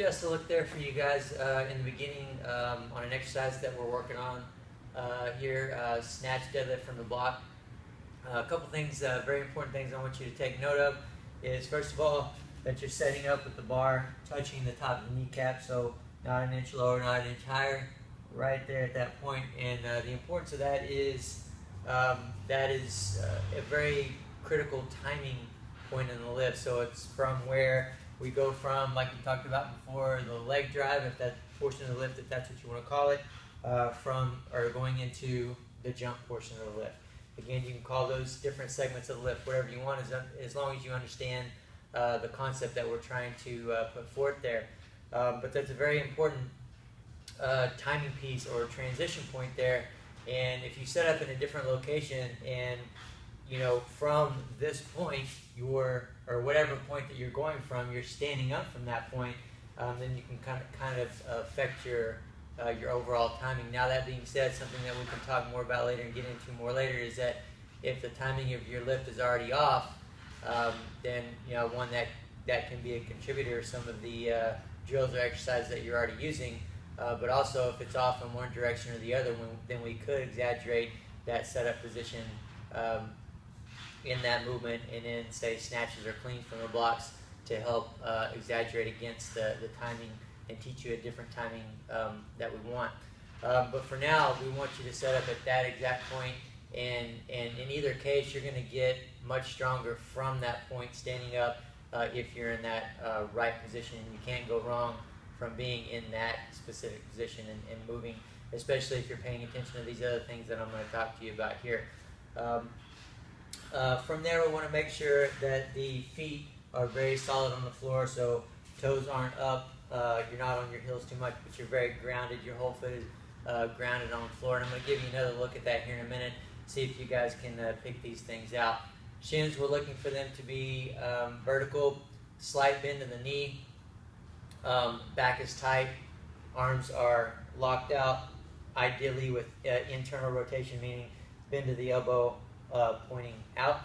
just a look there for you guys in the beginning on an exercise that we're working on here, snatch deadlift from the block. A couple things, very important things I want you to take note of is, first of all, that you're setting up with the bar touching the top of the kneecap, so not an inch lower, not an inch higher, right there at that point. And the importance of that is a very critical timing point in the lift. So it's from where we go from, like we talked about before, the leg drive, if that portion of the lift, if that's what you want to call it, or going into the jump portion of the lift. Again, you can call those different segments of the lift whatever you want, as long as you understand the concept that we're trying to put forth there. But that's a very important timing piece or transition point there. And if you set up in a different location, and from this point, or whatever point that you're going from, you're standing up from that point, then you can kind of affect your overall timing. Now, that being said, something that we can talk more about later and get into more later is that if the timing of your lift is already off, then one that can be a contributor to some of the drills or exercises that you're already using. But also, if it's off in one direction or the other, then we could exaggerate that setup position in that movement, and then say snatches or cleans from the blocks to help exaggerate against the timing and teach you a different timing that we want. But for now, we want you to set up at that exact point, and in either case, you're going to get much stronger from that point standing up if you're in that right position. You can't go wrong from being in that specific position and moving, especially if you're paying attention to these other things that I'm going to talk to you about here. From there, we want to make sure that the feet are very solid on the floor, so toes aren't up, you're not on your heels too much, but you're very grounded. Your whole foot is grounded on the floor. And I'm going to give you another look at that here in a minute, see if you guys can pick these things out. Shins, we're looking for them to be vertical, slight bend in the knee, back is tight, arms are locked out, ideally with internal rotation, meaning bend to the elbow, pointing out.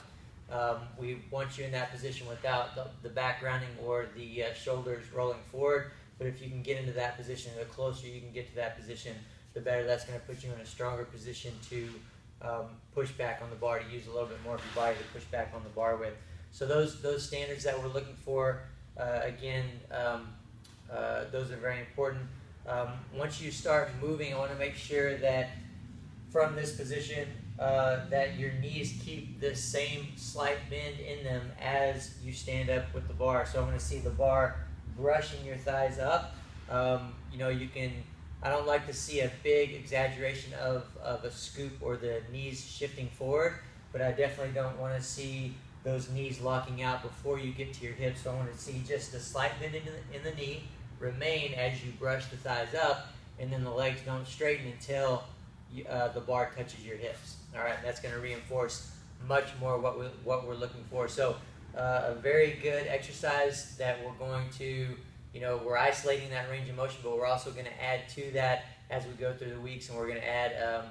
We want you in that position without the back rounding or the shoulders rolling forward. But if you can get into that position, the closer you can get to that position, the better. That's going to put you in a stronger position to push back on the bar, to use a little bit more of your body to push back on the bar with. So those standards that we're looking for, again, those are very important. Once you start moving, I want to make sure that from this position, that your knees keep the same slight bend in them as you stand up with the bar. So I'm going to see the bar brushing your thighs up. You can, I don't like to see a big exaggeration of a scoop or the knees shifting forward, but I definitely don't want to see those knees locking out before you get to your hips. So I want to see just a slight bend in the knee remain as you brush the thighs up, and then the legs don't straighten until the bar touches your hips. All right, that's going to reinforce much more what we're looking for. So a very good exercise that we're going to, we're isolating that range of motion, but we're also going to add to that as we go through the weeks, and we're going to add,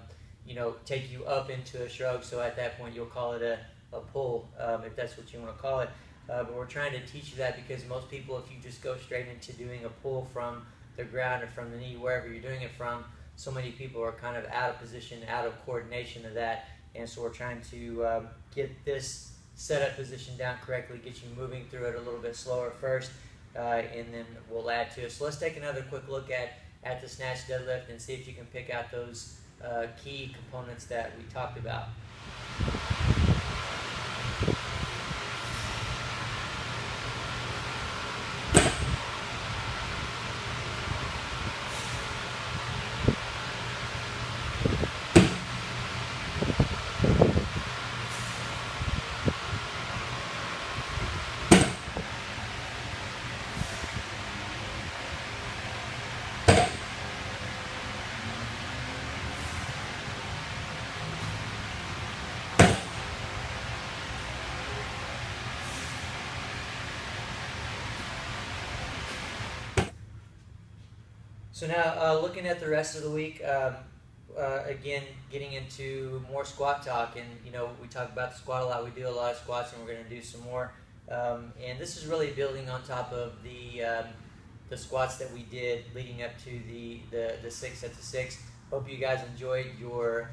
take you up into a shrug. So at that point, you'll call it a pull, if that's what you want to call it. But we're trying to teach you that because most people, if you just go straight into doing a pull from the ground or from the knee, wherever you're doing it from, so many people are kind of out of position, out of coordination of that. And so we're trying to get this setup position down correctly, get you moving through it a little bit slower first, and then we'll add to it. So let's take another quick look at the snatch deadlift and see if you can pick out those key components that we talked about. So now, looking at the rest of the week, again, getting into more squat talk, and we talk about the squat a lot. We do a lot of squats, and we're going to do some more. And this is really building on top of the the squats that we did leading up to the 6 sets of 6. Hope you guys enjoyed your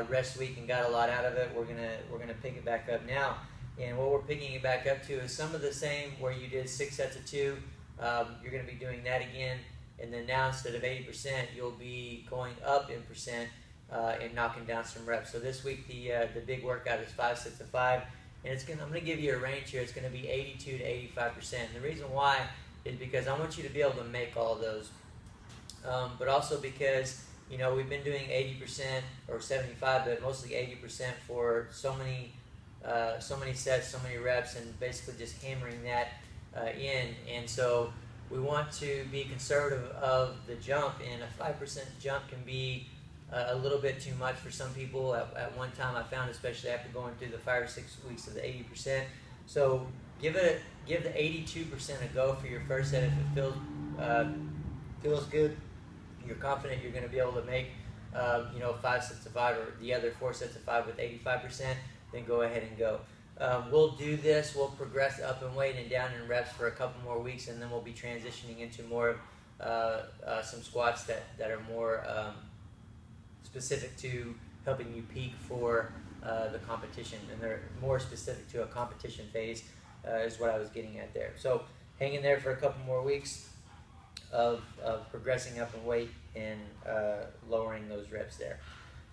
rest week and got a lot out of it. We're gonna pick it back up now, and what we're picking it back up to is some of the same where you did 6 sets of 2. You're gonna be doing that again, and then now instead of 80%, you'll be going up in percent and knocking down some reps. So this week the big workout is 5 sets of 5, and I'm gonna give you a range here. It's gonna be 82 to 85%. And the reason why is because I want you to be able to make all of those, but also because we've been doing 80% or 75, but mostly 80% for so many sets, so many reps, and basically just hammering that in. And so we want to be conservative of the jump, and a 5% jump can be a little bit too much for some people. At one time I found, especially after going through the 5 or 6 weeks of the 80%. So give the 82% a go for your first set. If it feels good, you're confident you're going to be able to make 5 sets of 5 or the other 4 sets of 5 with 85%, then go ahead and go. We'll do this. We'll progress up in weight and down in reps for a couple more weeks, and then we'll be transitioning into more of some squats that are more specific to helping you peak for the competition, and they're more specific to a competition phase is what I was getting at there. So hang in there for a couple more weeks of progressing up in weight and lowering those reps there.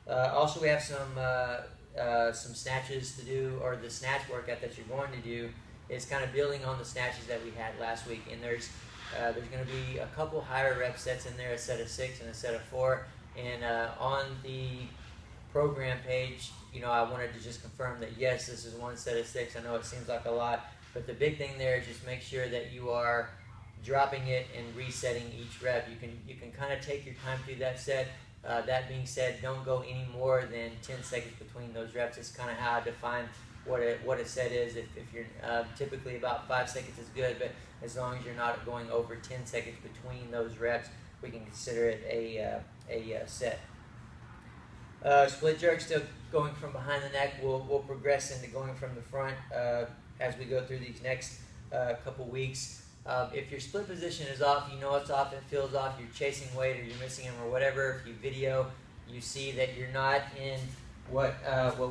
Also, we have some snatches to do, or the snatch workout that you're going to do is kind of building on the snatches that we had last week. And there's going to be a couple higher rep sets in there, a set of 6 and a set of 4. And on the program page, I wanted to just confirm that yes, this is 1 set of 6. I know it seems like a lot, but the big thing there is just make sure that you are dropping it and resetting each rep. You can kind of take your time through that set. That being said, don't go any more than 10 seconds between those reps. It's kind of how I define what a set is. If you're typically about 5 seconds is good, but as long as you're not going over 10 seconds between those reps, we can consider it a set. Split jerk, still going from behind the neck. We'll progress into going from the front as we go through these next couple weeks. If your split position is off, it's off, it feels off, you're chasing weight or you're missing them or whatever. If you video, you see that you're not in what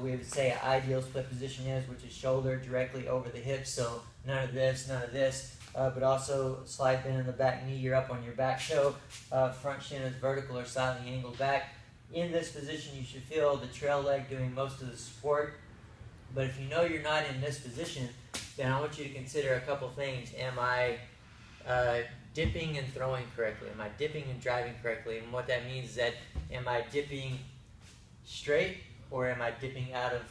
we would say an ideal split position is, which is shoulder directly over the hips. So none of this, but also slight bend in the back knee. You're up on your back toe. Front shin is vertical or slightly angled back. In this position, you should feel the trail leg doing most of the support. But if you know you're not in this position, then I want you to consider a couple things. Am I dipping and throwing correctly? Am I dipping and driving correctly? And what that means is that am I dipping straight, or am I dipping out of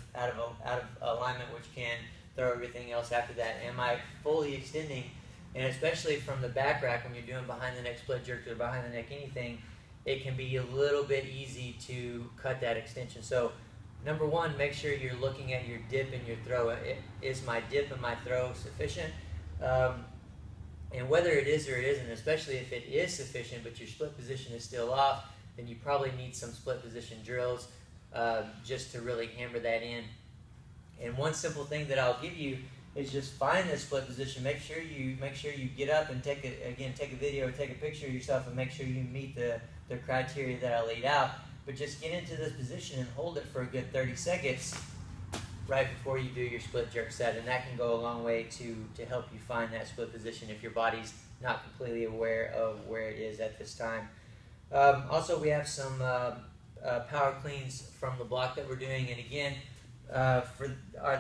alignment, which can throw everything else after that? Am I fully extending? And especially from the back rack, when you're doing behind the neck split jerks or behind the neck anything, it can be a little bit easy to cut that extension. So number one, make sure you're looking at your dip and your throw. Is my dip and my throw sufficient? And whether it is or it isn't, especially if it is sufficient but your split position is still off, then you probably need some split position drills just to really hammer that in. And one simple thing that I'll give you is just find this split position. Make sure you get up and take a video, take a picture of yourself, and make sure you meet the criteria that I laid out. But just get into this position and hold it for a good 30 seconds right before you do your split jerk set, and that can go a long way to help you find that split position if your body's not completely aware of where it is at this time. Also, we have some power cleans from the block that we're doing, and again, for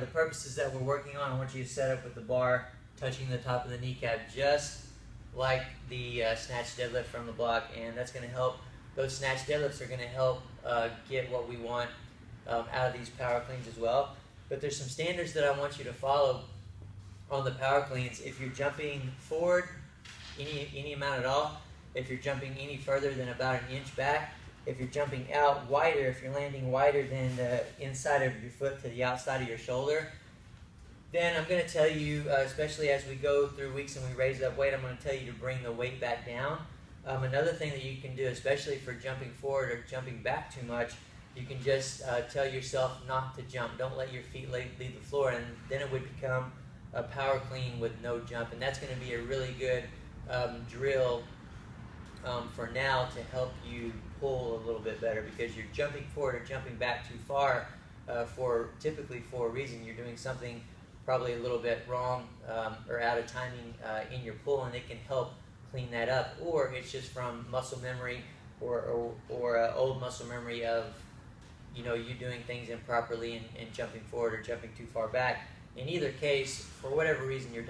the purposes that we're working on, I want you to set up with the bar touching the top of the kneecap, just like the snatch deadlift from the block, and that's going to help. Those snatch deadlifts are going to help get what we want out of these power cleans as well. But there's some standards that I want you to follow on the power cleans. If you're jumping forward any amount at all, if you're jumping any further than about an inch back, if you're jumping out wider, if you're landing wider than the inside of your foot to the outside of your shoulder, then I'm going to tell you, especially as we go through weeks and we raise up weight, I'm going to tell you to bring the weight back down. Another thing that you can do, especially for jumping forward or jumping back too much, you can just tell yourself not to jump. Don't let your feet leave the floor, and then it would become a power clean with no jump, and that's going to be a really good drill for now to help you pull a little bit better, because you're jumping forward or jumping back too far typically for a reason. You're doing something probably a little bit wrong or out of timing in your pull, and it can help clean that up. Or it's just from muscle memory or old muscle memory of you doing things improperly and jumping forward or jumping too far back. In either case, for whatever reason you're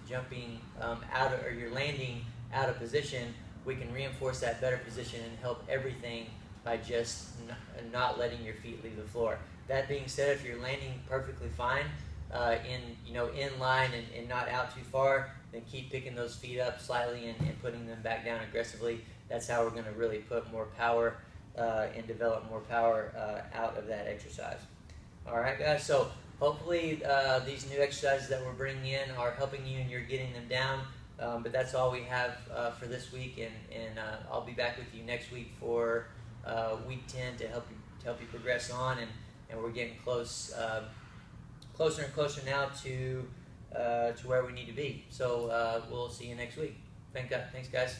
jumping out of, or you're landing out of position, we can reinforce that better position and help everything by just not letting your feet leave the floor. That being said, if you're landing perfectly fine in line and not out too far, then keep picking those feet up slightly and putting them back down aggressively. That's how we're going to really put more power and develop more power out of that exercise. All right, guys, so hopefully these new exercises that we're bringing in are helping you and you're getting them down. But that's all we have for this week, and I'll be back with you next week for week 10 to help you progress on, and we're getting closer and closer now to where we need to be. So we'll see you next week. Thanks, guys.